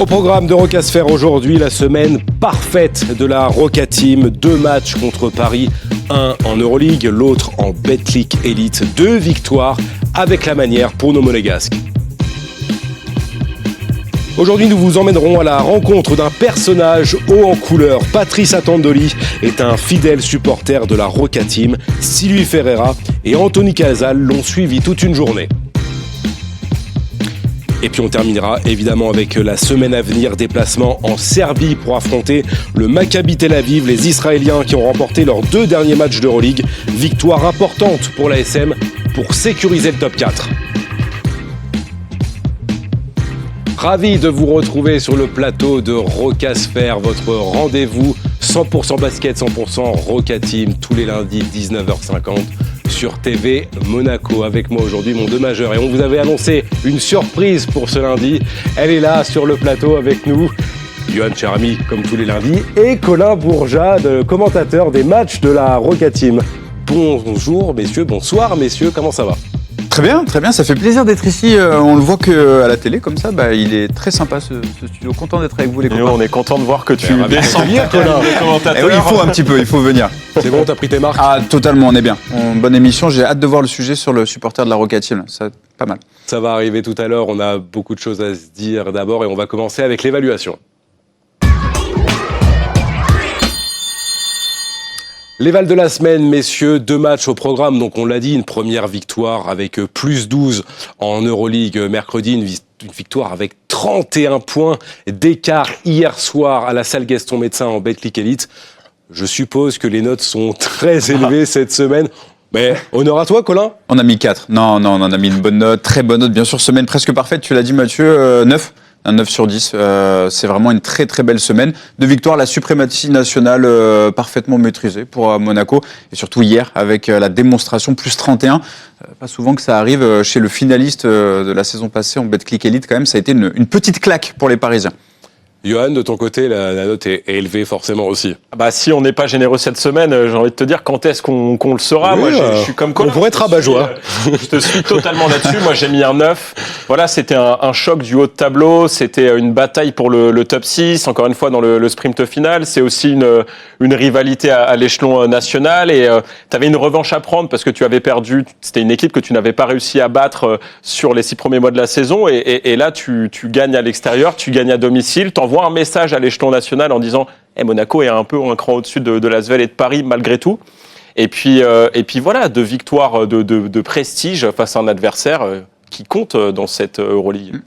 Au programme d'Eurocasfer aujourd'hui, la semaine parfaite de la Roca Team. 2 matchs contre Paris, un en Euroleague, l'autre en Betclic Elite. 2 victoires avec la manière pour nos monégasques. Aujourd'hui, nous vous emmènerons à la rencontre d'un personnage haut en couleur. Patrice Attendoli est un fidèle supporter de la Roca Team. Sylvie Ferreira et Anthony Casal l'ont suivi toute une journée. Et puis on terminera évidemment avec la semaine à venir, déplacement en Serbie pour affronter le Maccabi Tel Aviv, les Israéliens qui ont remporté leurs 2 derniers matchs d'Euroleague. Victoire importante pour l'ASM pour sécuriser le top 4. Ravi de vous retrouver sur le plateau de Rocasfer, votre rendez-vous 100% basket, 100% Roca Team, tous les lundis 19h50 sur TV Monaco. Avec moi aujourd'hui mon 2 majeur. Et on vous avait annoncé une surprise pour ce lundi. Elle est là sur le plateau avec nous. Yohan Cherami, comme tous les lundis, et Colin Bourgeat, commentateur des matchs de la Roca Team. Bonjour messieurs, bonsoir messieurs, comment ça va ? Très bien, ça fait plaisir d'être ici. On le voit qu'à la télé, comme ça, il est très sympa ce studio. Content d'être avec vous les copains. On est content de voir que tu descends bien, Colin. les commentateurs. Oui, il faut un petit peu, il faut venir. C'est bon, t'as pris tes marques ? Ah, totalement, on est bien. Bonne émission, j'ai hâte de voir le sujet sur le supporter de la Roca Team. Ça, pas mal. Ça va arriver tout à l'heure, on a beaucoup de choses à se dire d'abord et on va commencer avec l'évaluation. Les Vals de la semaine, messieurs, 2 matchs au programme. Donc on l'a dit, une première victoire avec plus 12 en Euroleague mercredi, une victoire avec 31 points d'écart hier soir à la salle Gaston Médecin en Betclic Elite. Je suppose que les notes sont très élevées cette semaine. Mais honneur à toi, Colin. On a mis 4. Non, on en a mis une bonne note, très bonne note. Bien sûr, semaine presque parfaite, tu l'as dit Mathieu, 9. Un 9 sur 10, c'est vraiment une très très belle semaine de victoire, la suprématie nationale parfaitement maîtrisée pour Monaco et surtout hier avec la démonstration plus 31, pas souvent que ça arrive chez le finaliste de la saison passée en Betclic Elite quand même, ça a été une petite claque pour les Parisiens. Yohan, de ton côté, la note est élevée forcément aussi. Si on n'est pas généreux cette semaine, j'ai envie de te dire quand est-ce qu'on le saura. Oui, moi, je suis comme Colin. On pourrait être rabat-joie. Je te suis totalement là-dessus. Moi, j'ai mis un 9. Voilà, c'était un choc du haut de tableau. C'était une bataille pour le top 6. Encore une fois, dans le sprint final. C'est aussi une rivalité à l'échelon national. Et tu avais une revanche à prendre parce que tu avais perdu. C'était une équipe que tu n'avais pas réussi à battre sur les 6 premiers mois de la saison. Et là, tu gagnes à l'extérieur, tu gagnes à domicile. T'envoies un message à l'échelon national en disant Monaco est un peu un cran au-dessus de l'Asvel et de Paris malgré tout. Et puis voilà, 2 victoires de prestige face à un adversaire qui compte dans cette Euroleague.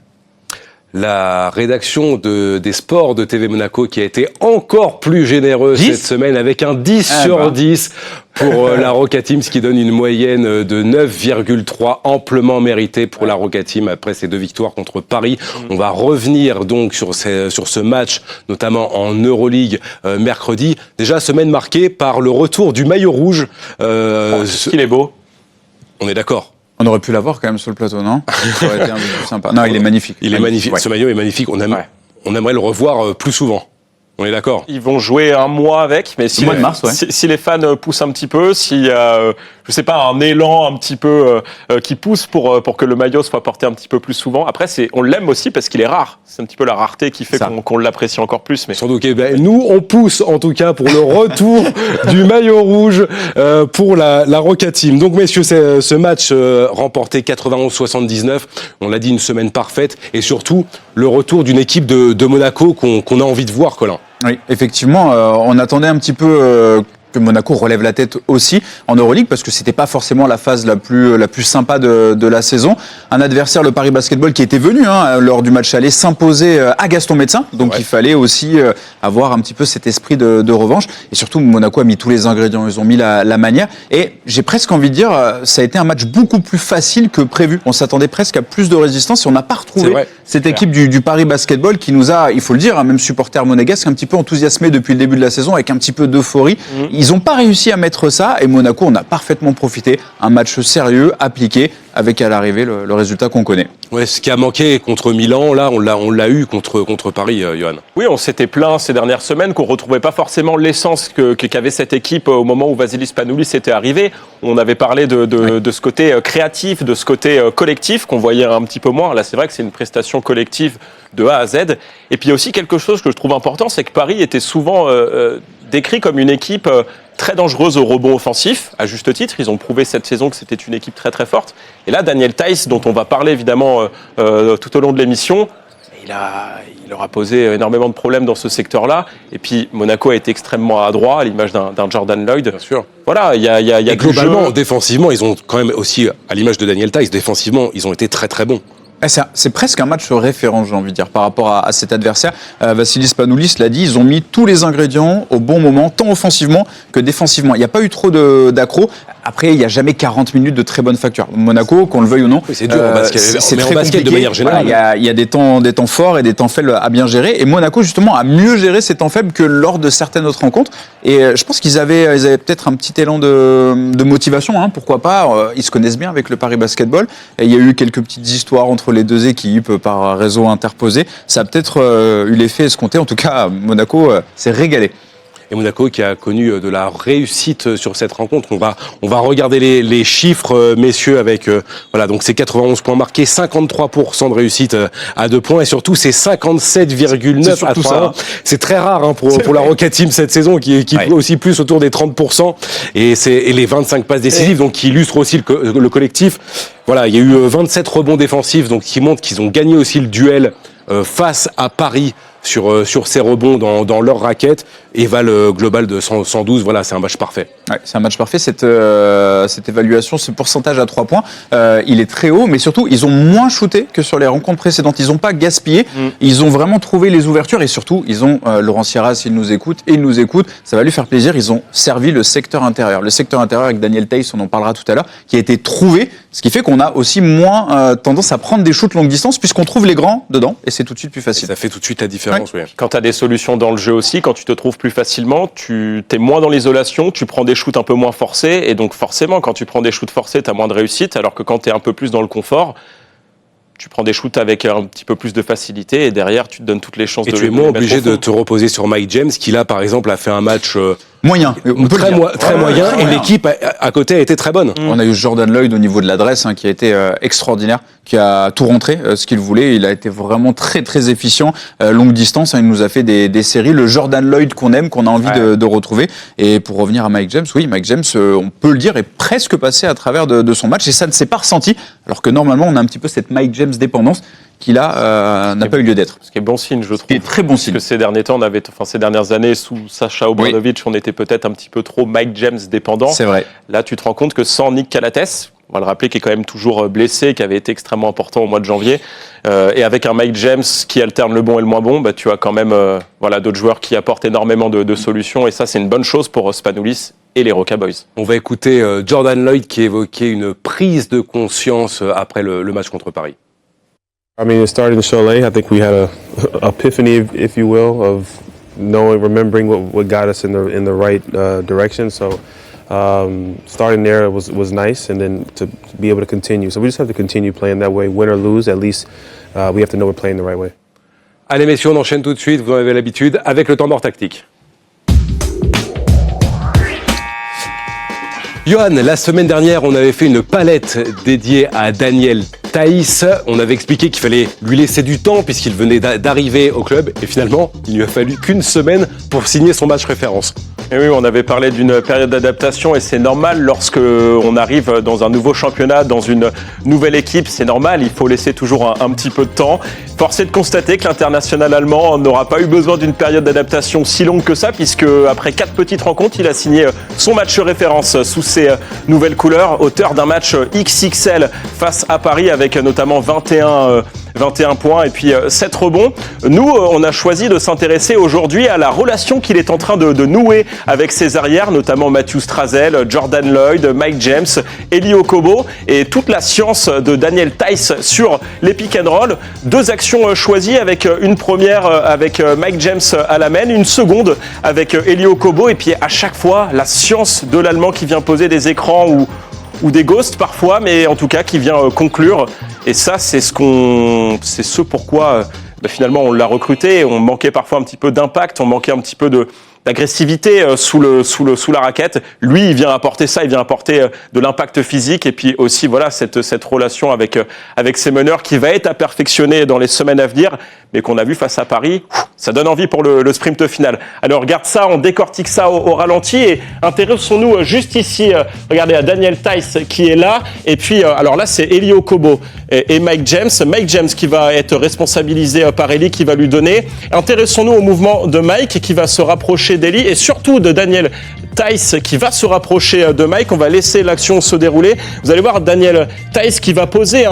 La rédaction des sports de TV Monaco qui a été encore plus généreuse cette semaine avec un 10 sur 10 pour la Roca Team, ce qui donne une moyenne de 9,3 amplement méritée pour la Roca Team après ces 2 victoires contre Paris. On va revenir donc sur ce match, notamment en Euroleague mercredi. Déjà, semaine marquée par le retour du maillot rouge. Il est beau. On est d'accord. On aurait pu l'avoir quand même sur le plateau, non ? Ça aurait été un peu plus sympa. Non, il est magnifique. Il est magnifique. Ouais. Ce maillot est magnifique. On aimerait le revoir plus souvent. On est d'accord. Ils vont jouer un mois avec, mais si, mois de mars, si les fans poussent un petit peu, s'il y a, je sais pas, un élan un petit peu qui pousse pour que le maillot soit porté un petit peu plus souvent. Après, on l'aime aussi parce qu'il est rare. C'est un petit peu la rareté qui fait qu'on l'apprécie encore plus. Mais surtout, okay, nous, on pousse en tout cas pour le retour du maillot rouge pour la Roca Team. Donc, messieurs, ce match remporté 91-79. On l'a dit, une semaine parfaite et surtout le retour d'une équipe de Monaco qu'on a envie de voir, Colin. Oui, effectivement, on attendait un petit peu que Monaco relève la tête aussi en Euroleague parce que c'était pas forcément la phase la plus sympa de la saison. Un adversaire, le Paris Basketball, qui était venu lors du match aller s'imposer à Gaston Médecin. Donc il fallait aussi avoir un petit peu cet esprit de revanche. Et surtout, Monaco a mis tous les ingrédients. Ils ont mis la manière. Et j'ai presque envie de dire, ça a été un match beaucoup plus facile que prévu. On s'attendait presque à plus de résistance et on n'a pas retrouvé cette équipe du Paris Basketball qui nous a, il faut le dire, même supporter monégasque, un petit peu enthousiasmé depuis le début de la saison avec un petit peu d'euphorie. Ils n'ont pas réussi à mettre ça et Monaco en a parfaitement profité. Un match sérieux, appliqué, avec à l'arrivée le résultat qu'on connaît. Ouais, ce qui a manqué contre Milan, là, on l'a eu contre Paris, Johan. Oui, on s'était plaint ces dernières semaines qu'on retrouvait pas forcément l'essence qu'avait cette équipe au moment où Vasilis Spanoulis était arrivé. On avait parlé de ce côté créatif, de ce côté collectif qu'on voyait un petit peu moins. Là, c'est vrai que c'est une prestation collective de A à Z. Et puis, il y a aussi quelque chose que je trouve important, c'est que Paris était souvent décrit comme une équipe très dangereuse au rebond offensif, à juste titre. Ils ont prouvé cette saison que c'était une équipe très très forte. Et là, Daniel Theis, dont on va parler évidemment tout au long de l'émission, il aura posé énormément de problèmes dans ce secteur-là. Et puis, Monaco a été extrêmement adroit, à l'image d'un Jordan Lloyd. Bien sûr. Voilà, il y a Et globalement, jeu. Défensivement, ils ont quand même aussi, à l'image de Daniel Theis, défensivement, ils ont été très très bons. C'est presque un match référent, j'ai envie de dire, par rapport à cet adversaire. Vasilis Spanoulis l'a dit, ils ont mis tous les ingrédients au bon moment, tant offensivement que défensivement. Il n'y a pas eu trop d'accros. Après, il n'y a jamais 40 minutes de très bonne facture. Monaco, qu'on le veuille ou non, Oui, c'est dur en basket, c'est mais en très basket compliqué. de manière générale. Voilà, il y a des temps forts et des temps faibles à bien gérer. Et Monaco, justement, a mieux géré ces temps faibles que lors de certaines autres rencontres. Et je pense qu'ils avaient peut-être un petit élan de motivation, hein, pourquoi pas. Ils se connaissent bien avec le Paris Basketball. Et il y a eu quelques petites histoires entre les deux équipes par réseau interposé. Ça a peut-être eu l'effet escompté. En tout cas, Monaco s'est régalé. Et Monaco qui a connu de la réussite sur cette rencontre. On va regarder les chiffres, messieurs, avec voilà, donc c'est 91 points marqués, 53% de réussite à 2 points et surtout c'est 57,9 à 3. C'est très rare hein, pour la Roca Team cette saison qui ouais. Aussi plus autour des 30% et les 25 passes décisives donc qui illustrent aussi le collectif. Voilà, il y a eu 27 rebonds défensifs donc qui montrent qu'ils ont gagné aussi le duel face à Paris sur ces rebonds dans leur raquette et valent global de 112. Voilà, c'est un match parfait. Ouais, c'est un match parfait. Cette évaluation, ce pourcentage à 3 points, il est très haut, mais surtout, ils ont moins shooté que sur les rencontres précédentes. Ils n'ont pas gaspillé. Ils ont vraiment trouvé les ouvertures et surtout, ils ont, Laurent Sierra, s'il nous écoute, et il nous écoute, ça va lui faire plaisir, ils ont servi le secteur intérieur. Le secteur intérieur avec Daniel Theis, on en parlera tout à l'heure, qui a été trouvé, ce qui fait qu'on a aussi moins tendance à prendre des shoots longue distance puisqu'on trouve les grands dedans et c'est tout de suite plus facile. Et ça fait tout de suite la différence. Ouais. Oui. Quand tu as des solutions dans le jeu aussi, quand tu te trouves plus facilement, tu es moins dans l'isolation, tu prends des shoots un peu moins forcés et donc forcément quand tu prends des shoots forcés, tu as moins de réussite alors que quand tu es un peu plus dans le confort, tu prends des shoots avec un petit peu plus de facilité et derrière tu te donnes toutes les chances et de tu es moins obligé de te reposer sur Mike James qui là par exemple a fait un match moyen, très moyen et l'équipe à côté a été très bonne. On a eu Jordan Lloyd au niveau de l'adresse hein, qui a été extraordinaire, qui a tout rentré ce qu'il voulait. Il a été vraiment très très efficient, longue distance. Hein, il nous a fait des séries. Le Jordan Lloyd qu'on aime, qu'on a envie de retrouver. Et pour revenir à Mike James, oui, Mike James, on peut le dire, est presque passé à travers de son match et ça ne s'est pas ressenti. Alors que normalement, on a un petit peu cette Mike James dépendance qui là n'a pas eu lieu d'être. Ce qui est bon signe, je trouve. Ce qui est très bon signe. Parce que ces derniers temps, ces dernières années, sous Sacha Obradovic, on était peut-être un petit peu trop Mike James dépendant. C'est vrai. Là, tu te rends compte que sans Nick Calates, on va le rappeler, qui est quand même toujours blessé, qui avait été extrêmement important au mois de janvier, et avec un Mike James qui alterne le bon et le moins bon, bah, tu as quand même d'autres joueurs qui apportent énormément de solutions, et ça, c'est une bonne chose pour Spanoulis et les Roca Boys. On va écouter Jordan Lloyd qui évoquait une prise de conscience après le match contre Paris. I mean, it started in Cholet. I think we had a epiphany, if you will, of remembering what got us in the right direction. So starting there was nice, and then to be able to continue. So we just have to continue playing that way, win or lose. At least we have to know we're playing the right way. Allez messieurs, on enchaîne tout de suite, vous en avez l'habitude, avec le temps mort tactique. Johan, la semaine dernière, on avait fait une palette dédiée à Daniel Theis. On avait expliqué qu'il fallait lui laisser du temps puisqu'il venait d'arriver au club. Et finalement, il lui a fallu qu'une semaine pour signer son match référence. Et oui, on avait parlé d'une période d'adaptation et c'est normal lorsque on arrive dans un nouveau championnat, dans une nouvelle équipe, c'est normal, il faut laisser toujours un petit peu de temps. Force est de constater que l'international allemand n'aura pas eu besoin d'une période d'adaptation si longue que ça, puisque après 4 petites rencontres, il a signé son match référence sous ses nouvelles couleurs, auteur d'un match XXL face à Paris avec notamment 21 points et puis 7 rebonds. Nous, on a choisi de s'intéresser aujourd'hui à la relation qu'il est en train de nouer avec ses arrières, notamment Matthew Strazel, Jordan Lloyd, Mike James, Eli Okobo et toute la science de Daniel Theis sur les pick and roll. 2 actions choisies avec une première avec Mike James à la main, une seconde avec Eli Okobo et puis à chaque fois la science de l'Allemand qui vient poser des écrans où ou des ghosts parfois, mais en tout cas qui vient conclure. Et ça, c'est ce pourquoi finalement on l'a recruté. On manquait parfois un petit peu d'impact, on manquait un petit peu d'agressivité sous la raquette. Lui, il vient apporter ça, il vient apporter de l'impact physique et puis aussi voilà cette relation avec ses meneurs qui va être à perfectionner dans les semaines à venir, mais qu'on a vu face à Paris, ça donne envie pour le sprint final. Alors regarde ça, on décortique ça au ralenti et intéressons-nous juste ici. Regardez à Daniel Theis qui est là et puis alors là c'est Eli Okobo et Mike James. Mike James qui va être responsabilisé par Eli qui va lui donner. Intéressons-nous au mouvement de Mike qui va se rapprocher d'Eli et surtout de Daniel Theis qui va se rapprocher de Mike. On va laisser l'action se dérouler. Vous allez voir Daniel Theis qui va poser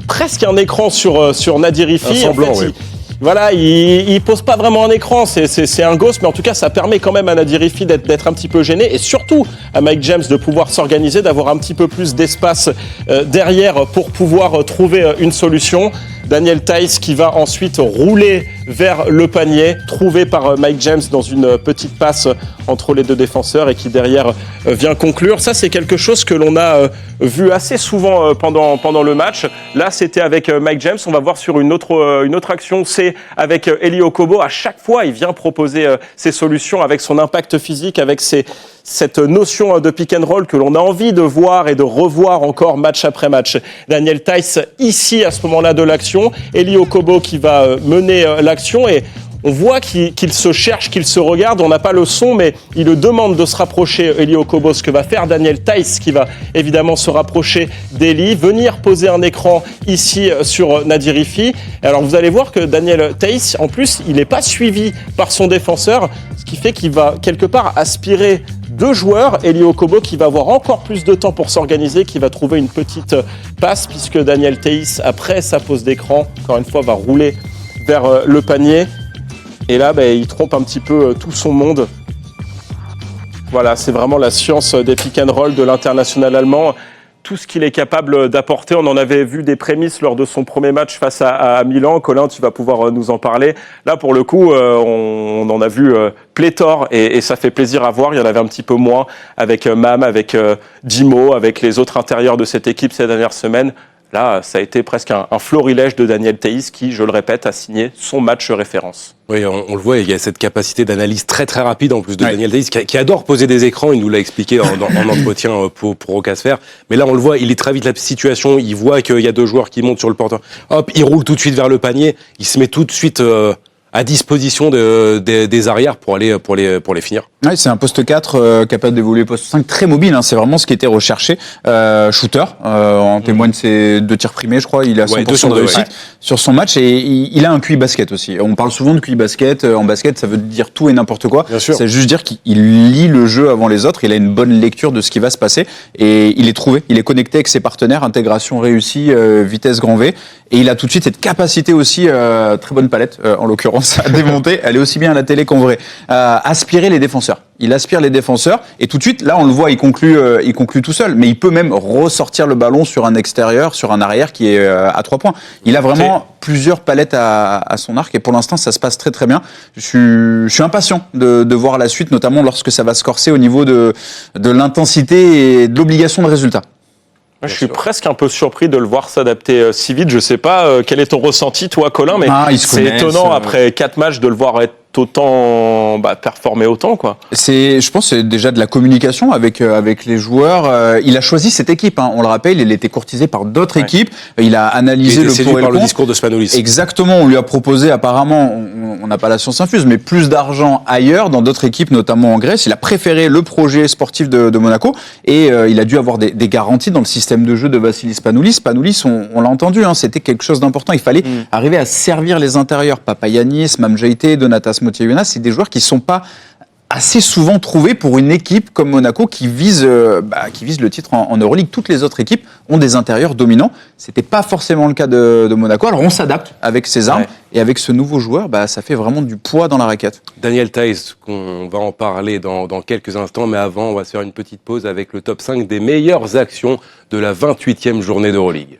presque un écran sur Nadir Rifi. Un semblant, oui. Voilà, il pose pas vraiment un écran, c'est un ghost, mais en tout cas, ça permet quand même à Nadir Rifi d'être un petit peu gêné et surtout à Mike James de pouvoir s'organiser, d'avoir un petit peu plus d'espace derrière pour pouvoir trouver une solution. Daniel Theis qui va ensuite rouler vers le panier, trouvé par Mike James dans une petite passe entre les deux défenseurs et qui derrière vient conclure. Ça, c'est quelque chose que l'on a vu assez souvent pendant le match. Là, c'était avec Mike James. On va voir sur une autre action, c'est avec Eli Okobo. À chaque fois, il vient proposer ses solutions avec son impact physique, avec cette notion de pick and roll que l'on a envie de voir et de revoir encore match après match. Daniel Theis ici à ce moment-là de l'action, Eli Okobo qui va mener l'action et on voit qu'il se cherche, qu'il se regarde. On n'a pas le son, mais il le demande de se rapprocher, Eli Okobo, ce que va faire Daniel Theis, qui va évidemment se rapprocher d'Eli, venir poser un écran ici sur Nadir Rifi. Alors vous allez voir que Daniel Theis, en plus, il n'est pas suivi par son défenseur, ce qui fait qu'il va quelque part aspirer deux joueurs. Eli Okobo qui va avoir encore plus de temps pour s'organiser, qui va trouver une petite passe, puisque Daniel Theis, après sa pose d'écran, encore une fois, va rouler vers le panier. Et là, il trompe un petit peu tout son monde. Voilà, c'est vraiment la science des pick and roll de l'international allemand. Tout ce qu'il est capable d'apporter. On en avait vu des prémices lors de son premier match face à Milan. Colin, tu vas pouvoir nous en parler. Là, pour le coup, on en a vu pléthore et ça fait plaisir à voir. Il y en avait un petit peu moins avec Mam, avec Dimo, avec les autres intérieurs de cette équipe ces dernières semaines. Là, ça a été presque un florilège de Daniel Theis qui, je le répète, a signé son match référence. Oui, on le voit, il y a cette capacité d'analyse très très rapide en plus de Daniel Theis qui adore poser des écrans, il nous l'a expliqué en entretien pour Rocasfer. Mais là, on le voit, il lit très vite la situation, il voit qu'il y a deux joueurs qui montent sur le porteur. Hop, il roule tout de suite vers le panier, il se met tout de suite à disposition des arrières pour les finir. Ouais, c'est un poste 4 capable d'évoluer poste 5, très mobile, hein, c'est vraiment ce qui était recherché. Shooter, en témoigne ses 2 tirs primés, je crois, il a 100% de réussite sur son match et il a un QI basket aussi. On parle souvent de QI basket, en basket ça veut dire tout et n'importe quoi. C'est juste dire qu'il lit le jeu avant les autres, il a une bonne lecture de ce qui va se passer et il est trouvé, il est connecté avec ses partenaires, intégration réussie, vitesse grand V et il a tout de suite cette capacité aussi, très bonne palette en l'occurrence, à démonter, elle est aussi bien à la télé qu'en vrai, aspirer les défenseurs. Il aspire les défenseurs et tout de suite, là on le voit, il conclut tout seul, mais il peut même ressortir le ballon sur un extérieur, sur un arrière qui est à 3 points. Il a vraiment plusieurs palettes à son arc et pour l'instant ça se passe très très bien. Je suis impatient de voir la suite, notamment lorsque ça va se corser au niveau de l'intensité et de l'obligation de résultat. Je suis presque un peu surpris de le voir s'adapter si vite. Je sais pas quel est ton ressenti, toi, Colin, mais c'est étonnant après 4 matchs de le voir être autant performer autant, quoi. Je pense c'est déjà de la communication avec les joueurs. Il a choisi cette équipe, hein. On le rappelle, il était courtisé par d'autres équipes. Il a analysé le pour et le contre. Le discours de Spanoulis. Exactement, on lui a proposé apparemment, on n'a pas la science infuse, mais plus d'argent ailleurs dans d'autres équipes, notamment en Grèce. Il a préféré le projet sportif de Monaco et il a dû avoir des garanties dans le système de jeu de Vassilis Spanoulis. Spanoulis, on l'a entendu, hein, c'était quelque chose d'important. Il fallait arriver à servir les intérieurs. Papagiannis, Mamjaité, Donatas Motiejūnas, c'est des joueurs qui sont pas assez souvent trouvés pour une équipe comme Monaco qui vise le titre en Euroleague. Toutes les autres équipes ont des intérieurs dominants. C'était pas forcément le cas de Monaco. Alors on s'adapte avec ses armes et avec ce nouveau joueur, ça fait vraiment du poids dans la raquette. Daniel Theis, on va en parler dans quelques instants, mais avant on va se faire une petite pause avec le top 5 des meilleures actions de la 28e journée d'Euroleague.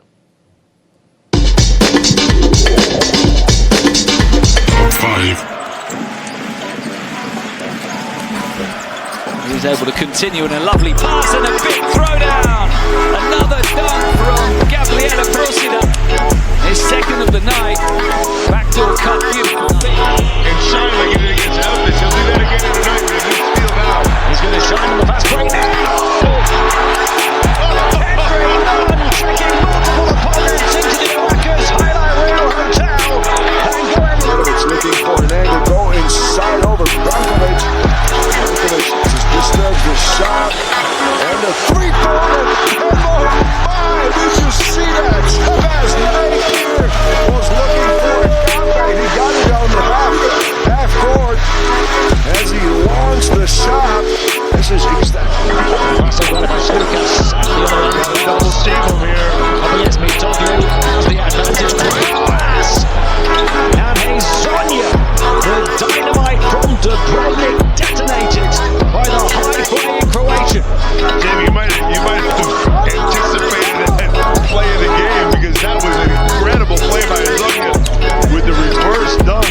was able to continue in a lovely pass and a big throwdown. Another dunk from Gabriele Procida. His second of the night. Backdoor cut, beautiful. And shine like he did against Elvis. He'll do that again in the night with a good steal now. He's going to shine on the fast break now. Henry Nunn tricking multiple opponents into the Oakas Highlight Reel Hotel. It's looking for an angle. Go inside over Brankovic. Brankovic just disturbs the shot. And the three-pointer. My, did you see that? Shabazz Napier was looking for a comeback. He got it down the half court as he launched the shot. This is exactly double team him here. Yes, Mitoglou has the advantage. Pass. And Hazonia, the dynamite from Dubrovnik, detonated by the high-flying Croatian. Jim, you might have anticipated that play of the game because that was an incredible play by Hazonia with the reverse dunk.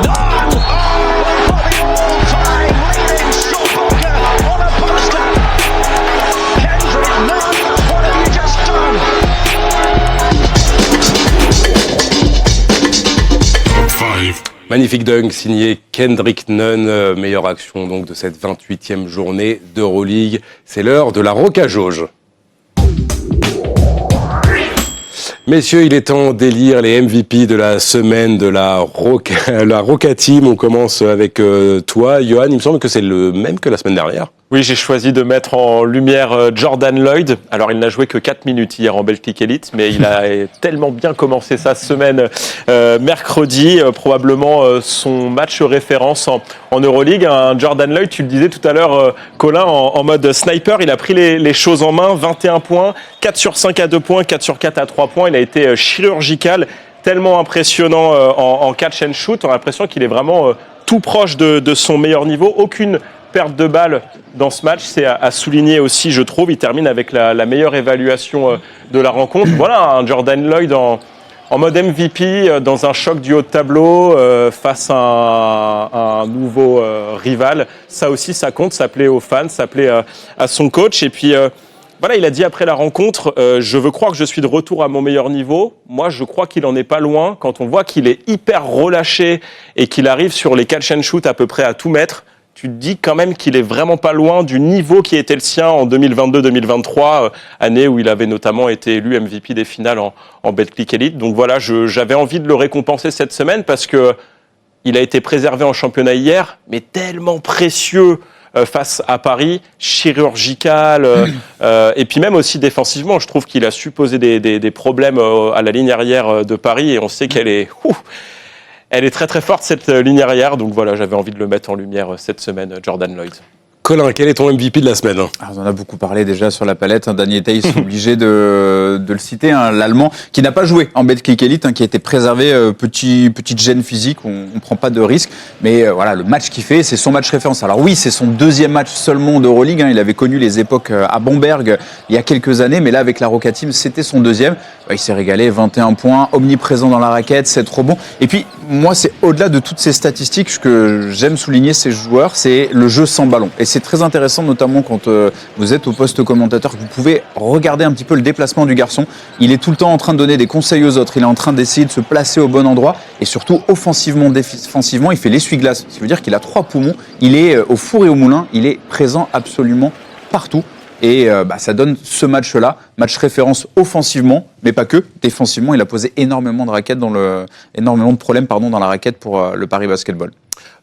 None! Oh, for the all-time leading shot blocker on a poster. Kendrick Nunn, what have you just done? Magnifique dunk signé Kendrick Nunn, meilleure action donc de cette 28e journée d'Euroleague. C'est l'heure de la Roca Jauge. Messieurs, il est temps d'élire les MVP de la semaine de la Roca Team. On commence avec toi, Johan. Il me semble que c'est le même que la semaine dernière. Oui, j'ai choisi de mettre en lumière Jordan Lloyd. Alors, il n'a joué que 4 minutes hier en Belgique Elite, mais il a tellement bien commencé sa semaine mercredi, probablement son match référence en Euroleague. Un Jordan Lloyd, tu le disais tout à l'heure, Colin, en mode sniper, il a pris les choses en main, 21 points, 4 sur 5 à 2 points, 4 sur 4 à 3 points. Il a été chirurgical, tellement impressionnant en catch and shoot. On a l'impression qu'il est vraiment tout proche de son meilleur niveau. Aucune perte de balle dans ce match, c'est à souligner aussi, je trouve. Il termine avec la meilleure évaluation de la rencontre. Voilà, un Jordan Lloyd en mode MVP, dans un choc du haut de tableau, face à un nouveau rival. Ça aussi, ça compte, ça plaît aux fans, ça plaît à son coach. Et puis, voilà, il a dit après la rencontre, je veux croire que je suis de retour à mon meilleur niveau. Moi, je crois qu'il en est pas loin. Quand on voit qu'il est hyper relâché et qu'il arrive sur les catch and shoot à peu près à tout mettre, tu te dis quand même qu'il est vraiment pas loin du niveau qui était le sien en 2022-2023, année où il avait notamment été élu MVP des finales en Betclic Elite. Donc voilà, j'avais envie de le récompenser cette semaine parce que il a été préservé en championnat hier, mais tellement précieux face à Paris, chirurgical, et puis même aussi défensivement. Je trouve qu'il a su poser des problèmes à la ligne arrière de Paris et on sait qu'elle est... Elle est très très forte cette ligne arrière, donc voilà, j'avais envie de le mettre en lumière cette semaine, Jordan Lloyd. Colin, quel est ton MVP de la semaine ? Alors, on en a beaucoup parlé déjà sur la palette. Daniel Theis, obligé de le citer, l'Allemand qui n'a pas joué en Betclic Elite, qui a été préservé, petite gêne physique, on ne prend pas de risque. Mais voilà, le match qu'il fait, c'est son match référence. Alors oui, c'est son deuxième match seulement d'Euroleague. Il avait connu les époques à Bamberg il y a quelques années, mais là avec la Roca Team, c'était son deuxième. Il s'est régalé, 21 points, omniprésent dans la raquette, 7 rebonds. Et puis moi, c'est au-delà de toutes ces statistiques, ce que j'aime souligner ces joueurs, c'est le jeu sans ballon. Et c'est très intéressant, notamment quand vous êtes au poste commentateur, que vous pouvez regarder un petit peu le déplacement du garçon. Il est tout le temps en train de donner des conseils aux autres. Il est en train d'essayer de se placer au bon endroit. Et surtout, offensivement, défensivement, il fait l'essuie-glace. Ce qui veut dire qu'il a 3 poumons. Il est au four et au moulin. Il est présent absolument partout. Et ça donne ce match-là, match référence offensivement, mais pas que. Défensivement, il a posé énormément de problèmes dans la raquette pour le Paris Basketball.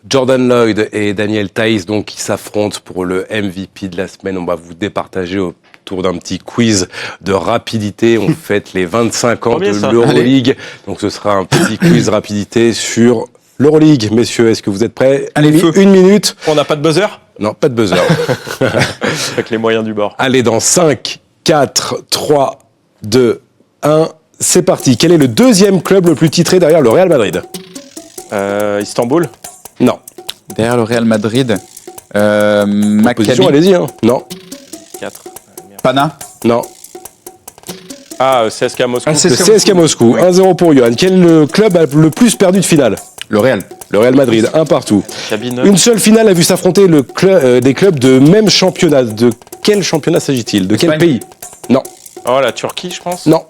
Jordan Lloyd et Daniel Theis, donc, qui s'affrontent pour le MVP de la semaine. On va vous départager autour d'un petit quiz de rapidité. On fête les 25 ans de l'Euroleague. Donc, ce sera un petit quiz rapidité sur l'Euroleague. Messieurs, est-ce que vous êtes prêts ? Allez, feu. 1 minute. On n'a pas de buzzer ? Non, pas de buzzer. Avec les moyens du bord. Allez, dans 5, 4, 3, 2, 1, c'est parti. Quel est le deuxième club le plus titré derrière le Real Madrid ? Istanbul ? Non. Derrière le Real Madrid, Maccabi. Allez-y. Non. 4. Pana. Non. Ah, CSKA Moscou. C'est CSKA Moscou. Ouais. 1-0 pour Johan. Quel est le club a le plus perdu de finale ? Le Real. Le Real Madrid, un partout. Cabine. Une seule finale a vu s'affronter des clubs de même championnat. De quel championnat s'agit-il? De quel Espagne. pays? Non. Oh, la Turquie, je pense. Non.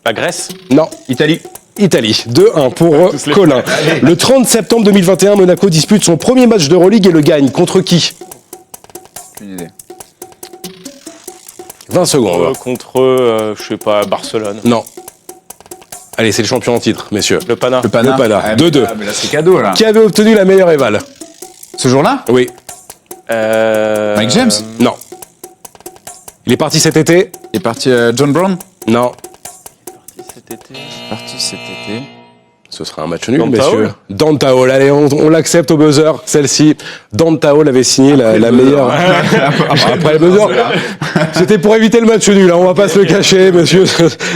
La Grèce. Non. Italie. Italie, 2-1 pour Tous les Colin. Le 30 septembre 2021, Monaco dispute son premier match d'Euroleague et le gagne. Contre qui? Une idée. 20 secondes. Contre, je sais pas, Barcelone. Non. Allez, c'est le champion en titre, messieurs. Le Pana. Le Pana. Le Pana. Ah, 2-2. mais là, c'est cadeau, là. Qui avait obtenu la meilleure éval? Ce jour-là Oui. Mike James. Non. Il est parti cet été? Il est parti John Brown. Non. Cet été. Parti cet été. Ce sera un match nul, Dante messieurs. Hall. Dante Hall, allez, on l'accepte au buzzer, celle-ci. Dante Hall avait signé la meilleure. Après le buzzer. C'était pour éviter le match nul, hein, on va pas se le cacher, monsieur.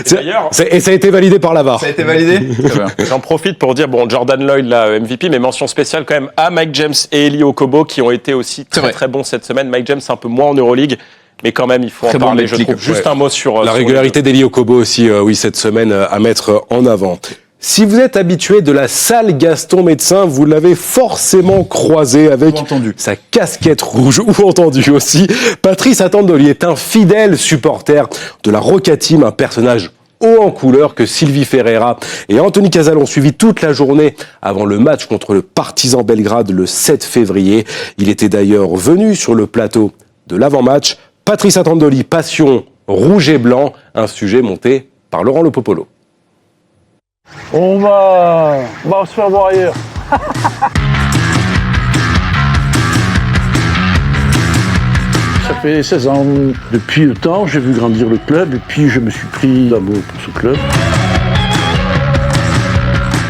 d'ailleurs- Et ça a été validé par la VAR. Ça a été validé. Très bien. J'en profite pour dire, bon, Jordan Lloyd, là, MVP, mais mention spéciale quand même à Mike James et Eli Okobo qui ont été aussi très vrai. très bons cette semaine. Mike James un peu moins en Euroleague, mais quand même, il faut Très en bon parler, je Belgique, trouve. Juste ouais. un mot sur... La sur régularité d'Eli Okobo aussi, oui, cette semaine à mettre en avant. Si vous êtes habitué de la salle Gaston Médecin, vous l'avez forcément croisé avec Ou entendu. sa casquette rouge, ou entendu aussi. Patrice Attendoli est un fidèle supporter de la Roca Team, un personnage haut en couleur que Sylvie Ferreira et Anthony Casal ont suivi toute la journée avant le match contre le Partizan Belgrade le 7 février. Il était d'ailleurs venu sur le plateau de l'avant-match. Patrice Attendoli, passion rouge et blanc, un sujet monté par Laurent Le Popolo. On va se faire voir ailleurs. Ça fait 16 ans. Depuis le temps, j'ai vu grandir le club et puis je me suis pris d'amour pour ce club.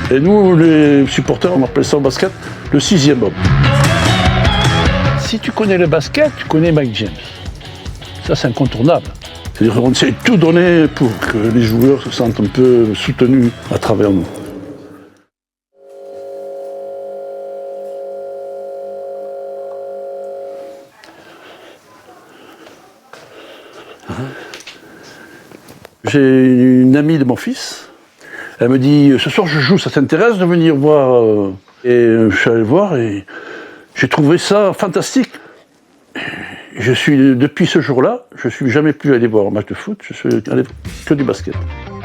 Et nous, les supporters, on appelle ça au basket le 6e homme. Si tu connais le basket, tu connais Mike James. Ça, c'est incontournable. C'est-à-dire qu'on essaie de tout donner pour que les joueurs se sentent un peu soutenus à travers nous. J'ai une amie de mon fils. Elle me dit, ce soir je joue, ça t'intéresse de venir voir? Et je suis allé voir et j'ai trouvé ça fantastique. Depuis ce jour-là, je ne suis jamais plus allé voir un match de foot, je suis allé que du basket.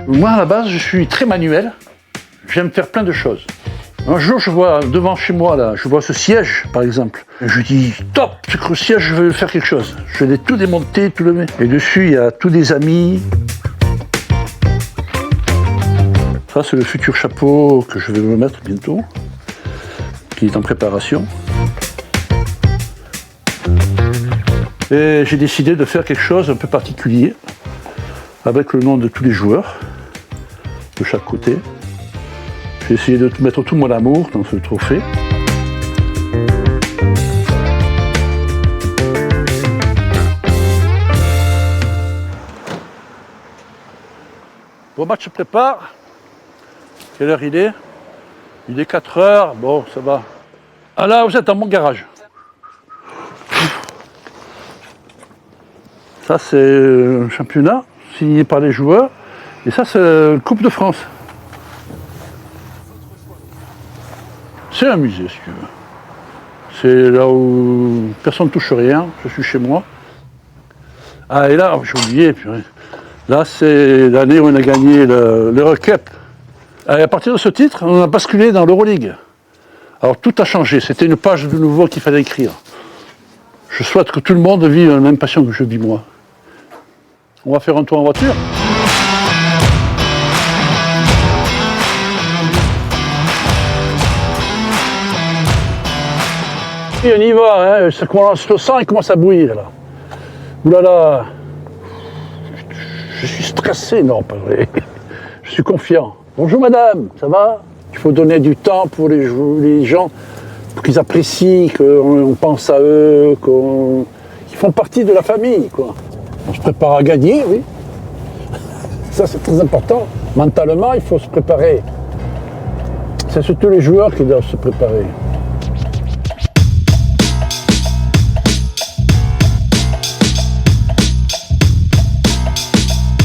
Moi, à la base, je suis très manuel. J'aime faire plein de choses. Un jour, je vois devant chez moi, là, je vois ce siège, par exemple. Je dis, top, ce siège, je veux faire quelque chose. Je vais tout démonter, tout lever. Et dessus, il y a tous des amis. Ça, c'est le futur chapeau que je vais me mettre bientôt, qui est en préparation. Et j'ai décidé de faire quelque chose un peu particulier, avec le nom de tous les joueurs, de chaque côté. J'ai essayé de mettre tout mon amour dans ce trophée. Bon, match se prépare. Quelle heure il est? Il est 4 heures, bon, ça va. Ah là, vous êtes dans mon garage. Ça, c'est un championnat signé par les joueurs. Et ça, c'est la Coupe de France. C'est un musée, si tu veux. C'est là où personne ne touche rien. Je suis chez moi. Ah, et là, j'ai oublié. Purée. Là, c'est l'année où on a gagné l'Euro Cup. Et à partir de ce titre, on a basculé dans l'Euroleague. Alors, tout a changé. C'était une page de nouveau qu'il fallait écrire. Je souhaite que tout le monde vive la même passion que je vis moi. On va faire un tour en voiture. Et on y va, hein. Ça commence, le sang il commence à bouillir là. Ouh là là. Je suis stressé, non, pas vrai. Je suis confiant. Bonjour madame, ça va? Il faut donner du temps pour les gens, pour qu'ils apprécient, qu'on pense à eux, qu'ils font partie de la famille, quoi. On se prépare à gagner, oui. Ça, c'est très important. Mentalement, il faut se préparer. C'est surtout les joueurs qui doivent se préparer.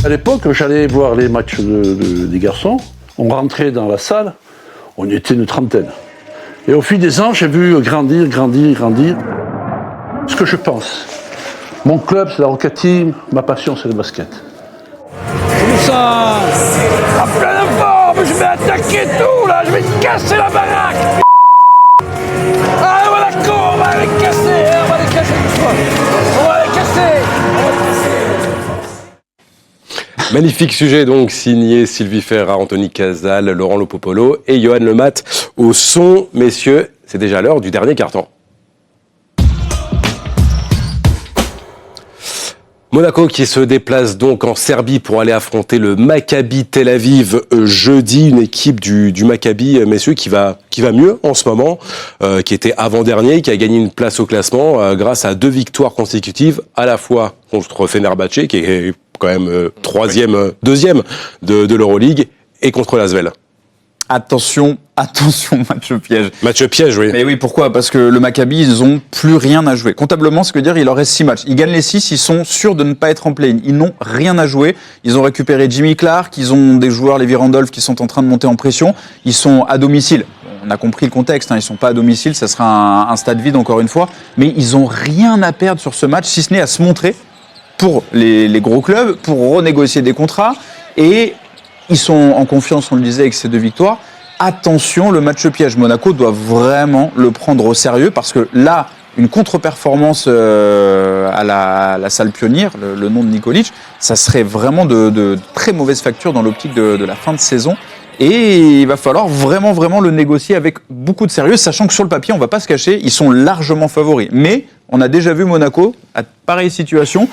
À l'époque, j'allais voir les matchs des garçons. On rentrait dans la salle, on était une trentaine. Et au fil des ans, j'ai vu grandir ce que je pense. Mon club, c'est la Roca Team, ma passion, c'est le basket. Comme ça, en pleine forme, je vais attaquer tout là, je vais casser la baraque. Ah, on va la cour, on va les casser, on va les casser. On va les casser. Magnifique sujet donc, signé Sylvie Ferra, Anthony Casal, Laurent Lopopolo et Johan Lemat au son. Messieurs, c'est déjà l'heure du dernier quart-temps. Monaco qui se déplace donc en Serbie pour aller affronter le Maccabi Tel Aviv jeudi, une équipe du Maccabi, messieurs, qui va mieux en ce moment, qui était avant-dernier, qui a gagné une place au classement grâce à 2 victoires consécutives, à la fois contre Fenerbahçe, qui est quand même deuxième de l'Euroleague, et contre l'Asvel. Attention, match piège. Match piège, oui. Mais oui, pourquoi ? Parce que le Maccabi, ils ont plus rien à jouer. Comptablement, ce que dire, il leur reste 6 matchs. Ils gagnent les 6, ils sont sûrs de ne pas être en play-in. Ils n'ont rien à jouer. Ils ont récupéré Jimmy Clark, ils ont des joueurs, Lévi Randolph, qui sont en train de monter en pression. Ils sont à domicile. On a compris le contexte, ils sont pas à domicile, ça sera un stade vide encore une fois. Mais ils ont rien à perdre sur ce match, si ce n'est à se montrer pour les gros clubs, pour renégocier des contrats. Et ils sont en confiance, on le disait, avec ces 2 victoires. Attention, le match piège. Monaco doit vraiment le prendre au sérieux parce que là, une contre-performance à la salle pionnière, le nom de Nikolic, ça serait vraiment de très mauvaise facture dans l'optique de la fin de saison. Et il va falloir vraiment le négocier avec beaucoup de sérieux, sachant que sur le papier, on ne va pas se cacher, ils sont largement favoris. Mais on a déjà vu Monaco, à pareille situation,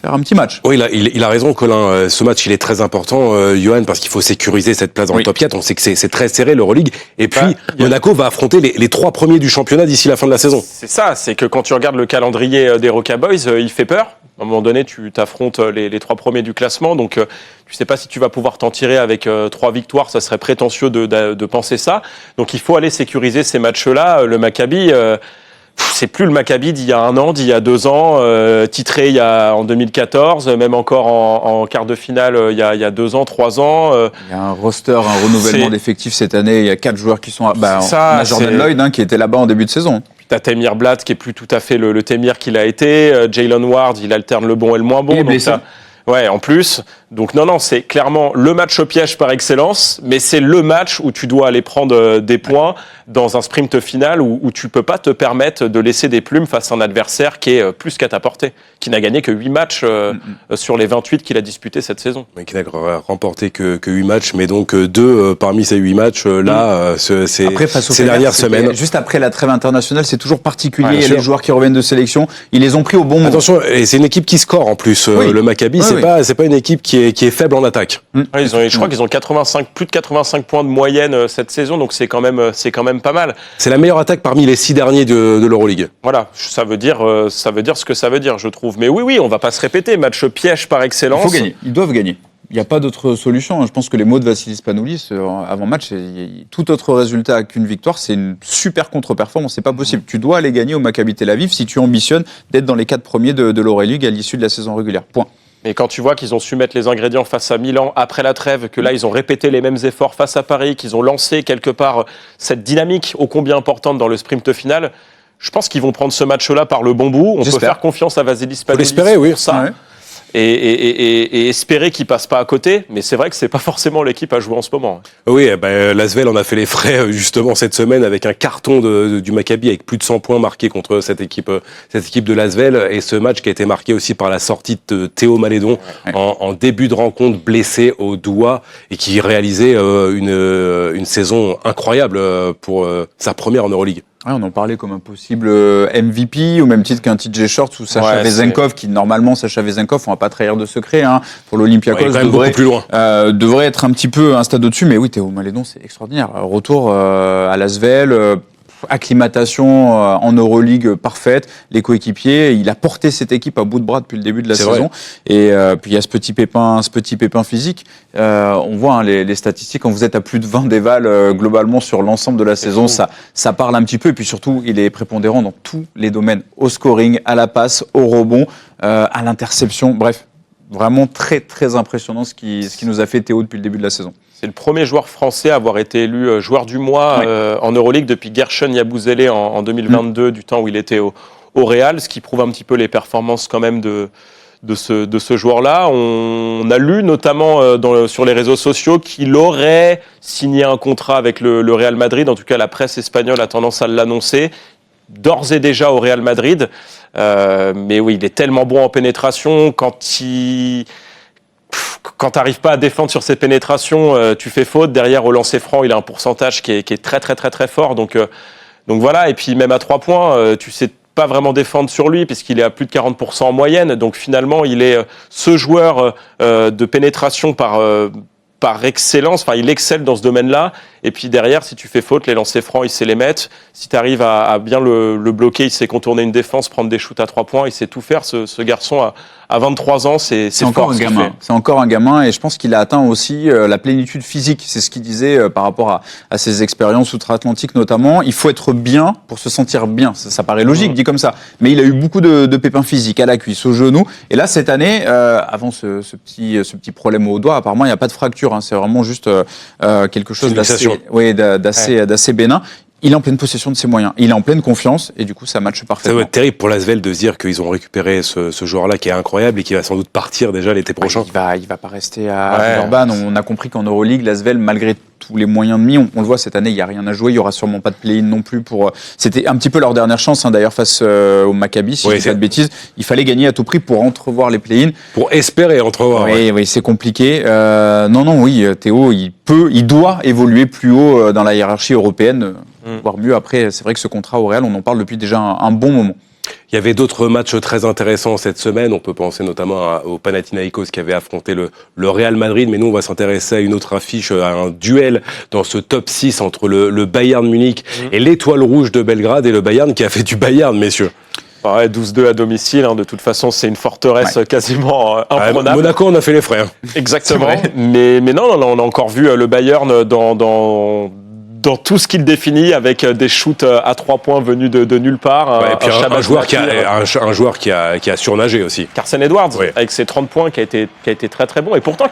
faire un petit match. Oui, il a raison, Colin. Ce match, il est très important, Johan, parce qu'il faut sécuriser cette place dans le top 4. On sait que c'est très serré, l'Euroleague. Et puis, Monaco va affronter les 3 premiers du championnat d'ici la fin de la saison. C'est ça, c'est que quand tu regardes le calendrier des Roca Boys, il fait peur. À un moment donné, tu t'affrontes les 3 premiers du classement, donc tu sais pas si tu vas pouvoir t'en tirer avec 3 victoires, ça serait prétentieux de penser ça. Donc il faut aller sécuriser ces matchs-là. Le Maccabi... c'est plus le Maccabi d'il y a 1 an, d'il y a 2 ans, titré en 2014, même encore en quart de finale il y a 2 ans, 3 ans. Il y a un roster, un renouvellement d'effectifs cette année. Il y a 4 joueurs qui sont... on a Jordan Lloyd qui était là-bas en début de saison. Puis t'as Temir Blatt qui est plus tout à fait le Temir qu'il a été. Jalen Ward, il alterne le bon et le moins bon. Il est blessé. Ouais, en plus. Donc non, c'est clairement le match au piège par excellence, mais c'est le match où tu dois aller prendre des points dans un sprint final où tu peux pas te permettre de laisser des plumes face à un adversaire qui est plus qu'à ta portée, qui n'a gagné que 8 matchs sur les 28 qu'il a disputés cette saison. Mais qui n'a remporté que 8 matchs, mais donc 2 parmi ces 8 matchs ces dernières semaines. Juste après la trêve internationale, c'est toujours particulier. Il y a les joueurs qui reviennent de sélection, ils les ont pris au bon moment. Attention, et c'est une équipe qui score en plus. Le Maccabi, c'est pas une équipe qui est faible en attaque. Je crois qu'ils ont plus de 85 points de moyenne cette saison, donc c'est quand même pas mal. C'est la meilleure attaque parmi les 6 derniers de l'Euroleague. Voilà, ça veut dire ce que ça veut dire, je trouve. Mais oui, on va pas se répéter. Match piège par excellence. Il faut gagner. Ils doivent gagner. Il n'y a pas d'autre solution. Je pense que les mots de Vassilis Spanoulis avant match, tout autre résultat qu'une victoire, c'est une super contre-performance. C'est pas possible. Tu dois aller gagner au Maccabi Tel Aviv si tu ambitionnes d'être dans les 4 premiers de l'Euroleague à l'issue de la saison régulière. Point. Et quand tu vois qu'ils ont su mettre les ingrédients face à Milan après la trêve, que là ils ont répété les mêmes efforts face à Paris, qu'ils ont lancé quelque part cette dynamique ô combien importante dans le sprint final, je pense qu'ils vont prendre ce match-là par le bon bout. On peut faire confiance à Vassilis Spanoulis pour ça. Ouais. Et espérer qu'il passe pas à côté, mais c'est vrai que c'est pas forcément l'équipe à jouer en ce moment. Oui, l'Asvel en a fait les frais justement cette semaine avec un carton du Maccabi avec plus de 100 points marqués contre cette équipe de l'Asvel, et ce match qui a été marqué aussi par la sortie de Théo Malédon en début de rencontre, blessé au doigt, et qui réalisait une saison incroyable pour sa première en Euroleague. Ouais, on en parlait comme un possible MVP, au même titre qu'un TJ Shorts ou Sacha Vezenkov, qui normalement, Sacha Vezenkov, on va pas trahir de secret, pour l'Olympiakos, devrait être un petit peu un stade au-dessus, mais oui, Théo Malédon, c'est extraordinaire. Retour à l'Asvel, acclimatation en Euroleague parfaite, les coéquipiers, il a porté cette équipe à bout de bras depuis le début de la saison. Et puis il y a ce petit pépin physique. On voit les statistiques, quand vous êtes à plus de 20 dévals globalement sur l'ensemble de la saison, ça parle un petit peu. Et puis surtout, il est prépondérant dans tous les domaines, au scoring, à la passe, au rebond, à l'interception, bref. Vraiment très très impressionnant ce qui nous a fait Théo depuis le début de la saison. C'est le premier joueur français à avoir été élu joueur du mois en Euroleague depuis Gershon Yabusele en 2022, du temps où il était au Real, ce qui prouve un petit peu les performances quand même de ce joueur-là. On a lu notamment sur les réseaux sociaux qu'il aurait signé un contrat avec le Real Madrid. En tout cas, la presse espagnole a tendance à l'annoncer d'ores et déjà au Real Madrid. Mais oui, il est tellement bon en pénétration. Quand t'arrives pas à défendre sur ses pénétrations, tu fais faute. Derrière, au lancer franc, il a un pourcentage qui est très très très très fort. Donc voilà. Et puis même à 3 points, tu sais pas vraiment défendre sur lui puisqu'il est à plus de 40% en moyenne. Donc finalement, il est ce joueur de pénétration par excellence. Enfin, il excelle dans ce domaine-là. Et puis derrière, si tu fais faute, les lancers francs, il sait les mettre. Si tu arrives à bien le bloquer, il sait contourner une défense, prendre des shoots à 3 points. Il sait tout faire. Ce garçon, à 23 ans, c'est encore un gamin. C'est encore un gamin et je pense qu'il a atteint aussi la plénitude physique. C'est ce qu'il disait par rapport à ses expériences outre-Atlantique notamment. Il faut être bien pour se sentir bien. Ça paraît logique dit comme ça. Mais il a eu beaucoup de pépins physiques à la cuisse, au genou. Et là, cette année, avant ce petit problème au doigt, apparemment, il n'y a pas de fracture. Hein. C'est vraiment juste quelque chose d'assez bénin. Il est en pleine possession de ses moyens. Il est en pleine confiance et du coup, ça matche parfaitement. Ça doit être terrible pour l'Asvel de se dire qu'ils ont récupéré ce joueur-là qui est incroyable et qui va sans doute partir déjà l'été prochain. Il va pas rester à Villeurbanne. On a compris qu'en Euroleague, l'Asvel, malgré tous les moyens de mis, on le voit cette année, il n'y a rien à jouer. Il n'y aura sûrement pas de play-in non plus. C'était un petit peu leur dernière chance, d'ailleurs, face au Maccabi, si je ne dis pas de bêtises. Il fallait gagner à tout prix pour entrevoir les play-in. Pour espérer entrevoir. Oui, c'est compliqué. Théo, il doit évoluer plus haut dans la hiérarchie européenne. Voire mieux. Après, c'est vrai que ce contrat au Real, on en parle depuis déjà un bon moment. Il y avait d'autres matchs très intéressants cette semaine. On peut penser notamment au Panathinaikos qui avait affronté le Real Madrid. Mais nous, on va s'intéresser à une autre affiche, à un duel dans ce top 6 entre le Bayern Munich et l'Étoile Rouge de Belgrade et le Bayern qui a fait du Bayern, messieurs. Ouais, 12-2 à domicile. De toute façon, c'est une forteresse quasiment imprenable. Monaco, on a fait les frais. Exactement. Mais non, on a encore vu le Bayern dans tout ce qu'il définit, avec des shoots à 3 points venus de nulle part. Et puis un joueur qui a surnagé aussi. Carson Edwards, avec ses 30 points, qui a été très très bon. Et pourtant,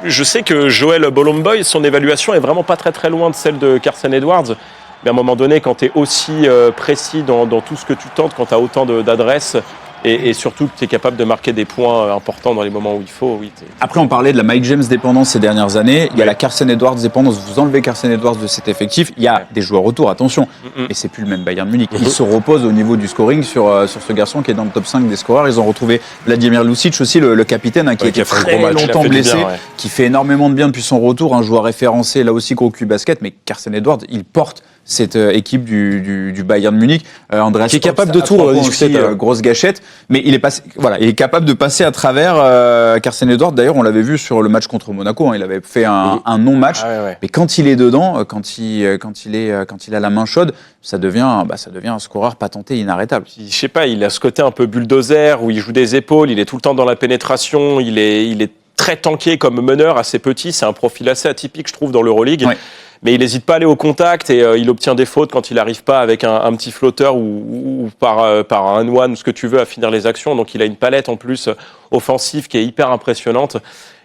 je sais que Joel Bolomboy, son évaluation est vraiment pas très très loin de celle de Carson Edwards. Mais à un moment donné, quand tu es aussi précis dans tout ce que tu tentes, quand tu as autant d'adresses, et surtout que tu es capable de marquer des points importants dans les moments où il faut. Après, on parlait de la Mike James dépendance ces dernières années. Il y a la Carson Edwards dépendance. Vous enlevez Carson Edwards de cet effectif. Il y a des joueurs autour, attention. Mais c'est plus le même Bayern Munich. Il se repose au niveau du scoring sur ce garçon qui est dans le top 5 des scoreurs. Ils ont retrouvé Vladimir Lucic aussi, le capitaine, qui a été très longtemps blessé, qui fait énormément de bien depuis son retour. Un joueur référencé, là aussi, gros cul basket. Mais Carson Edwards, il porte cette équipe du Bayern Munich. Andreas qui est capable de tout, grosse gâchette, mais il est capable de passer à travers Carson Edwards. D'ailleurs, on l'avait vu sur le match contre Monaco, il avait fait un non-match, mais quand il est dedans, quand il a la main chaude, ça devient un scoreur patenté inarrêtable. Je sais pas, il a ce côté un peu bulldozer où il joue des épaules, il est tout le temps dans la pénétration, il est très tanké comme meneur, assez petit, c'est un profil assez atypique, je trouve, dans l'Euroleague. Ouais. Mais il n'hésite pas à aller au contact et il obtient des fautes quand il n'arrive pas avec un petit flotteur ou par un one ou ce que tu veux à finir les actions. Donc il a une palette en plus offensive qui est hyper impressionnante.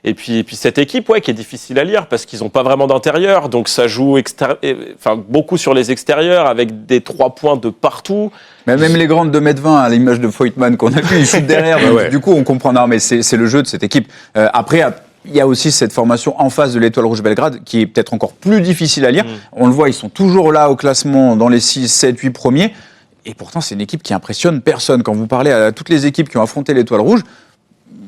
Et puis cette équipe qui est difficile à lire parce qu'ils n'ont pas vraiment d'intérieur. Donc ça joue beaucoup sur les extérieurs avec des 3 points de partout. Mais même les grandes de 2m20 à l'image de Voigtman qu'on a vu, ils shootent derrière. Du coup, on comprend. Non, mais c'est le jeu de cette équipe. Après, il y a aussi cette formation en face de l'Étoile Rouge Belgrade qui est peut-être encore plus difficile à lire. On le voit, ils sont toujours là au classement dans les 6, 7, 8 premiers. Et pourtant, c'est une équipe qui impressionne personne. Quand vous parlez à toutes les équipes qui ont affronté l'Étoile Rouge,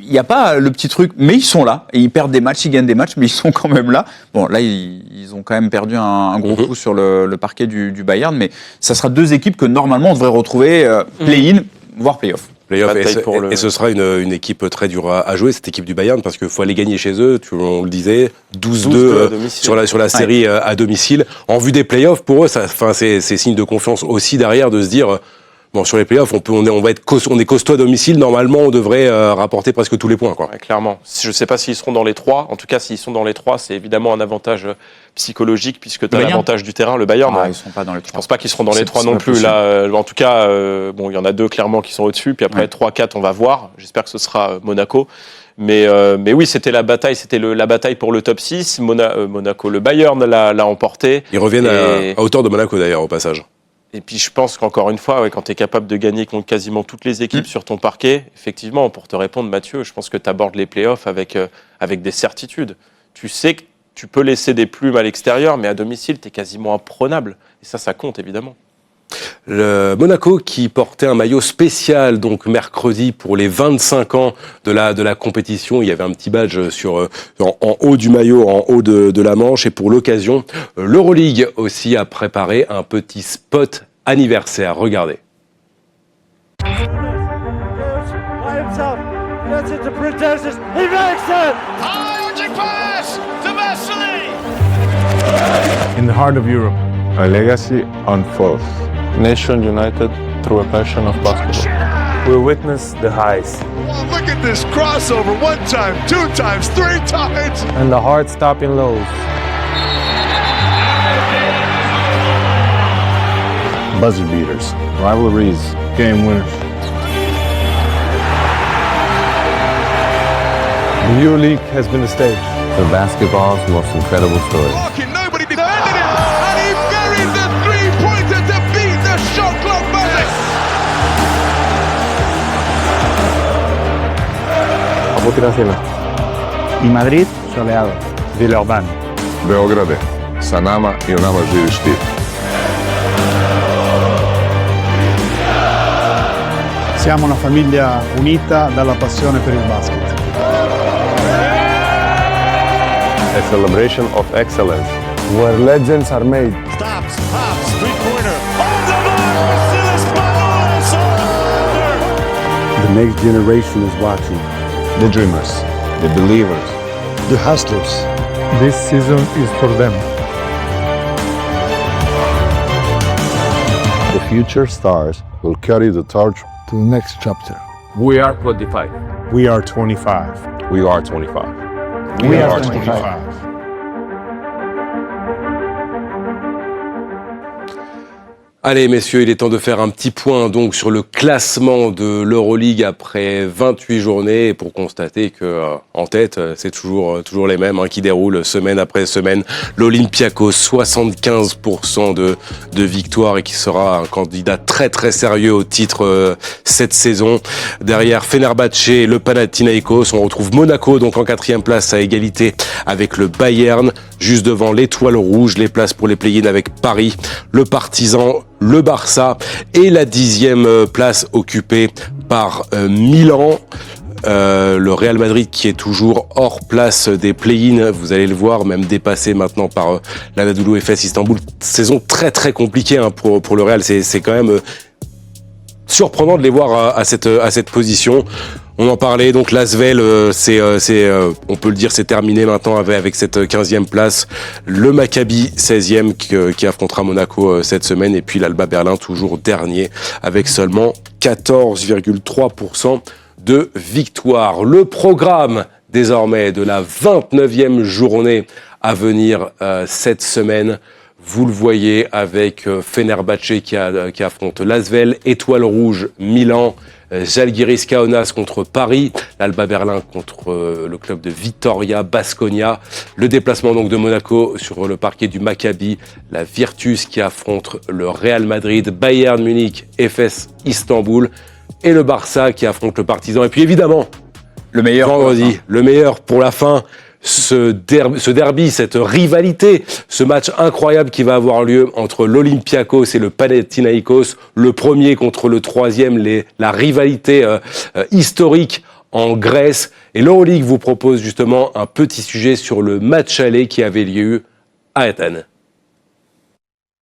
il n'y a pas le petit truc, mais ils sont là. Et ils perdent des matchs, ils gagnent des matchs, mais ils sont quand même là. Bon, là, ils ont quand même perdu un gros coup sur le parquet du Bayern. Mais ça sera 2 équipes que normalement on devrait retrouver play-in, voire play-off. Et ce sera une équipe très dure à jouer, cette équipe du Bayern, parce qu'il faut aller gagner chez eux, on le disait, 12-2 sur la série à domicile. En vue des playoffs, pour eux, c'est signe de confiance aussi derrière de se dire, bon, sur les playoffs, on est costaud à domicile, normalement on devrait rapporter presque tous les points. Ouais, clairement. Je ne sais pas s'ils seront dans les 3, en tout cas s'ils sont dans les 3, c'est évidemment un avantage psychologique puisque tu as l'avantage du terrain, le Bayern. Ils sont pas dans les 3. Je pense pas qu'ils seront dans les 3 non plus. Là, en tout cas, il y en a 2 clairement qui sont au-dessus, puis après 3-4 on va voir. J'espère que ce sera Monaco. Mais oui, c'était la bataille, la bataille pour le top 6. Monaco, le Bayern l'a emporté. Ils reviennent à hauteur de Monaco d'ailleurs au passage. Et puis je pense qu'encore une fois, quand tu es capable de gagner contre quasiment toutes les équipes sur ton parquet, effectivement, pour te répondre Mathieu, je pense que tu abordes les playoffs avec des certitudes. Tu sais que tu peux laisser des plumes à l'extérieur, mais à domicile, tu es quasiment imprenable. Et ça compte évidemment. Le Monaco qui portait un maillot spécial donc mercredi pour les 25 ans de la compétition. Il y avait un petit badge en haut du maillot, en haut de la manche. Et pour l'occasion, l'Euroleague aussi a préparé un petit spot anniversaire. Regardez. In the heart of Europe, a legacy unfolds. Nation united through a passion of basketball. We witness the highs. Oh, look at this crossover. 1 time, 2 times, 3 times. And the heart-stopping lows. Buzzer beaters, rivalries, game winners. The EuroLeague has been the stage for basketball's most incredible stories. Nobody defended him, and he buried the three-pointer to beat the shot clock buzzer. Y Madrid, soleado. Villeurbanne. Beograde, sa nama I u nama živiš ti. Siamo una famiglia unita dalla passione per il basket. A celebration of excellence, where legends are made. Stops, pops, three-pointer. On the mark, Silas Manolas over. The next generation is watching. The dreamers, the believers, the hustlers. This season is for them. The future stars will carry the torch to the next chapter. We are 25. We are 25. We are 25. We are 25. Allez messieurs, il est temps de faire un petit point donc sur le classement de l'Euroleague après 28 journées pour constater que en tête, c'est toujours les mêmes qui déroulent semaine après semaine. L'Olympiakos, 75% de victoire et qui sera un candidat très très sérieux au titre cette saison. Derrière Fenerbahçe et le Panathinaikos, on retrouve Monaco donc en 4e place à égalité avec le Bayern. Juste devant l'Étoile Rouge, les places pour les play-in avec Paris, le Partizan, le Barça et la 10e place occupée par Milan. Le Real Madrid qui est toujours hors place des play-in, vous allez le voir, même dépassé maintenant par l'Anadolu Efes Istanbul. Saison très très compliquée pour le Real, c'est quand même surprenant de les voir à cette position. On en parlait, donc l'Asvel, on peut le dire, c'est terminé maintenant avec cette 15e place. Le Maccabi, 16e, qui affrontera Monaco cette semaine. Et puis l'Alba Berlin, toujours dernier, avec seulement 14,3% de victoire. Le programme, désormais, de la 29e journée à venir cette semaine. Vous le voyez avec Fenerbahçe qui affronte l'Asvel, Étoile Rouge, Milan, Žalgiris Kaunas contre Paris, l'Alba Berlin contre le club de Vitoria, Baskonia, le déplacement donc de Monaco sur le parquet du Maccabi, la Virtus qui affronte le Real Madrid, Bayern Munich, Efes Istanbul et le Barça qui affronte le Partizan. Et puis évidemment, Le meilleur vendredi, le meilleur pour la fin. Ce derby, cette rivalité, ce match incroyable qui va avoir lieu entre l'Olympiakos et le Panathinaikos, le premier contre le troisième, la rivalité historique en Grèce. Et l'Euroleague vous propose justement un petit sujet sur le match aller qui avait lieu à Athènes.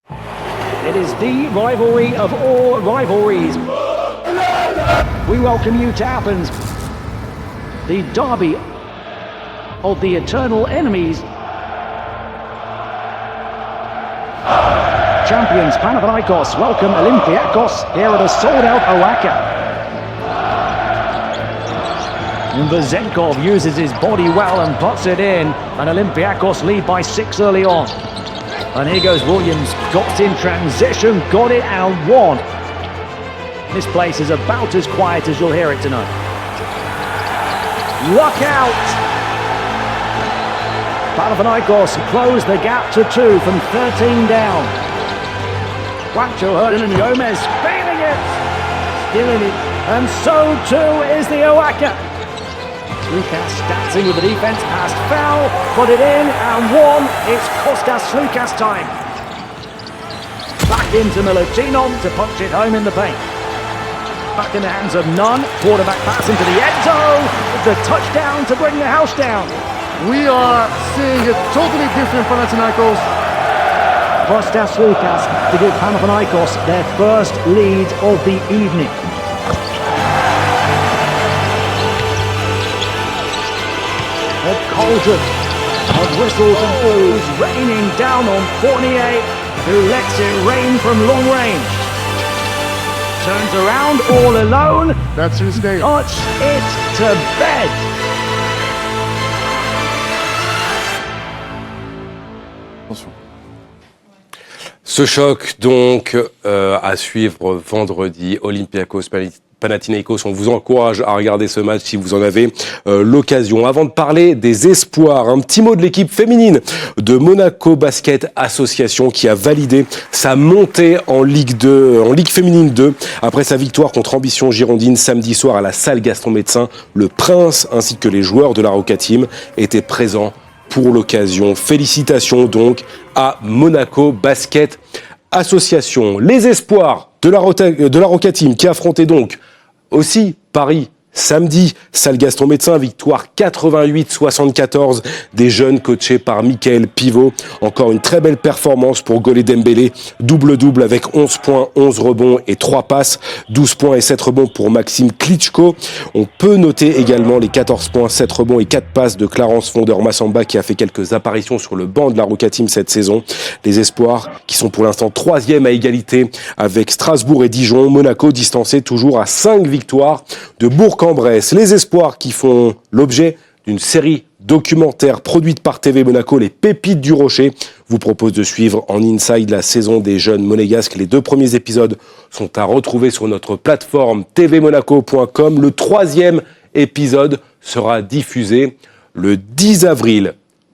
It is the rivalry of all rivalries. We welcome you to Athens, the derby of the eternal enemies. Champions Panathinaikos welcome Olympiakos here at a sold-out Oaka. Vezenkov uses his body well and puts it in, and Olympiakos lead by 6 early on. And here goes Williams, got in transition, got it and won. This place is about as quiet as you'll hear it tonight. Look out! Panathinaikos close the gap to 2 from 13 down. Juancho Hernan and Gomez failing it, stealing it, and so too is the Oaka. Lucas dancing with the defense, past foul, put it in and one. It's Kostas Lucas time. Back into Milutinon to punch it home in the paint. Back in the hands of Nunn, quarterback pass into the end zone, the touchdown to bring the house down. We are seeing a totally different Panathinaikos. Kostas Lucas to give Panathinaikos their first lead of the evening. A cauldron of whistles and blows raining down on Fournier, who lets it rain from long range. Turns around all alone. That's his name. Puts it to bed. Ce choc, donc, à suivre vendredi, Olympiakos Panathinaikos. On vous encourage à regarder ce match si vous en avez l'occasion. Avant de parler des espoirs, un petit mot de l'équipe féminine de Monaco Basket Association qui a validé sa montée en Ligue 2, en Ligue féminine 2, après sa victoire contre Ambition Girondine samedi soir à la salle Gaston Médecin. Le Prince ainsi que les joueurs de la Roca Team étaient présents pour l'occasion. Félicitations donc à Monaco Basket Association. Les espoirs de la Roca Team qui affrontait donc aussi Paris samedi, salle Gaston Médecin, victoire 88-74 des jeunes coachés par Mickaël Pivot. Encore une très belle performance pour Golé Dembélé, double-double avec 11 points, 11 rebonds et 3 passes, 12 points et 7 rebonds pour Maxime Klitschko. On peut noter également les 14 points, 7 rebonds et 4 passes de Clarence Fondeur-Massamba qui a fait quelques apparitions sur le banc de la Roca Team cette saison. Les espoirs qui sont pour l'instant 3e à égalité avec Strasbourg et Dijon. Monaco distancé toujours à 5 victoires de Bourg-en-Bresse. Les espoirs qui font l'objet d'une série documentaire produite par TV Monaco, Les Pépites du Rocher, vous propose de suivre en inside la saison des jeunes monégasques. Les 2 premiers épisodes sont à retrouver sur notre plateforme tvmonaco.com. Le 3e épisode sera diffusé le 10 avril.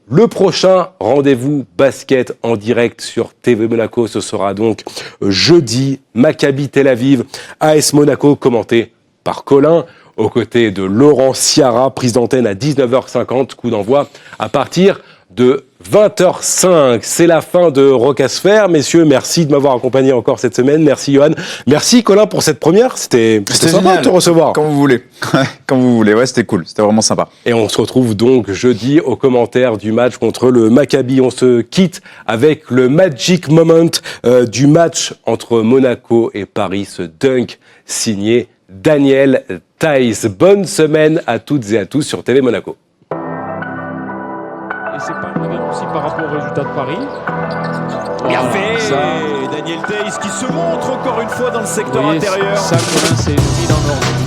Le prochain rendez-vous basket en direct sur TV Monaco, ce sera donc jeudi. Maccabi Tel Aviv, AS Monaco, commenté par Colin, aux côtés de Laurent Ciara, prise d'antenne à 19h50, coup d'envoi à partir de 20h05. C'est la fin de Rocasphère. Messieurs, merci de m'avoir accompagné encore cette semaine. Merci Johan. Merci Colin pour cette première. C'était sympa génial de te recevoir. Quand vous voulez. Quand vous voulez. Ouais, c'était cool. C'était vraiment sympa. Et on se retrouve donc jeudi aux commentaires du match contre le Maccabi. On se quitte avec le magic moment du match entre Monaco et Paris. Ce dunk signé Daniel Theis. Bonne semaine à toutes et à tous sur TV Monaco. Et c'est pas une raison aussi par rapport au résultat de Paris. Bien fait, Daniel Theis qui se montre encore une fois dans le secteur intérieur. Ça, Colin, c'est mis dans l'ordre.